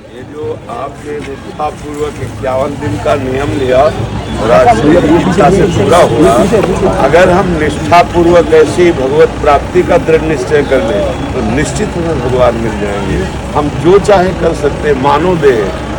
ये जो आपने निष्ठापूर्वक 51 दिन का नियम लिया और आज इच्छा से पूरा हुआ, अगर हम निष्ठापूर्वक ऐसी भगवत प्राप्ति का दृढ़ निश्चय कर लें तो निश्चित हमें भगवान मिल जाएंगे। हम जो चाहे कर सकते, मानो दे,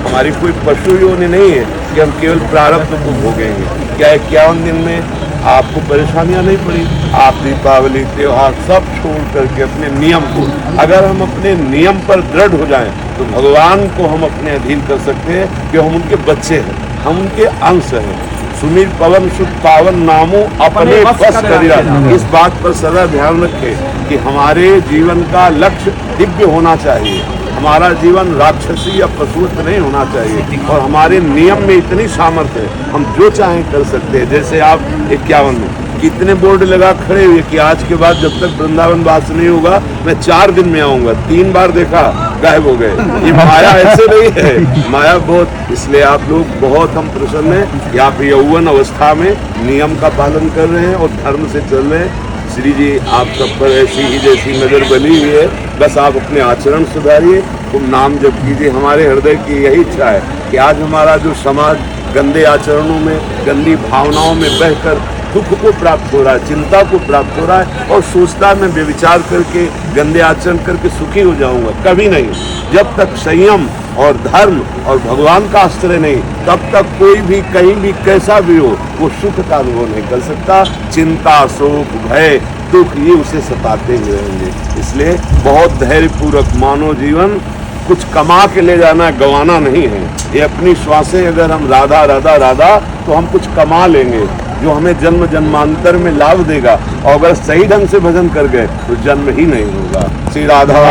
हमारी कोई पशु योनि नहीं है कि हम केवल प्रारब्ध को भोगेंगे। क्या 51 दिन में आपको परेशानियां नहीं पड़ी? आप दीपावली त्योहार सब छोड़ करके अपने नियम को, अगर हम अपने नियम पर दृढ़ हो जाएं तो भगवान को हम अपने अधीन कर सकते हैं कि हम उनके बच्चे हैं, हम उनके अंश हैं। सुमीर पवन सुख पावन नामो अपने बस करिया। इस बात पर सदा ध्यान रखें कि हमारे जीवन का लक्ष्य दिव्य होना चाहिए, हमारा जीवन राक्षसी या पशुवत नहीं होना चाहिए और हमारे नियम में इतनी सामर्थ्य है, हम जो चाहें कर सकते हैं। जैसे आप 51 में कितने बोर्ड लगा खड़े हुए कि आज के बाद जब तक वृंदावन वास नहीं होगा मैं 4 दिन में आऊंगा, 3 बार देखा गायब हो गए। ये माया ऐसे नहीं है, माया बहुत, इसलिए आप लोग बहुत हम प्रसन्न हैं कि आप यौवन अवस्था में नियम का पालन कर रहे हैं और धर्म से चल रहे हैं। श्री जी आप सब पर ऐसी ही जैसी नजर बनी हुई है, बस आप अपने आचरण सुधारिए, तुम नाम जप कीजिए। हमारे हृदय की यही इच्छा है कि आज हमारा जो समाज गंदे आचरणों में, गंदी भावनाओं में बहकर दुख को प्राप्त हो रहा है, चिंता को प्राप्त हो रहा है और सोचता है मैं व्यभिचार करके, गंदे आचरण करके सुखी हो जाऊंगा, कभी नहीं। जब तक संयम और धर्म और भगवान का आश्रय नहीं, तब तक कोई भी कहीं भी कैसा भी हो वो सुख का अनुभव नहीं कर सकता। चिंता, शोक, भय, दुख ये उसे सताते ही रहेंगे। इसलिए बहुत धैर्यपूर्वक मानव जीवन कुछ कमा के ले जाना, गंवाना नहीं है। ये अपनी श्वासें अगर हम राधा राधा राधा तो हम कुछ कमा लेंगे जो हमें जन्म जन्मांतर में लाभ देगा, और अगर सही ढंग से भजन कर गए तो जन्म ही नहीं होगा। श्री राधा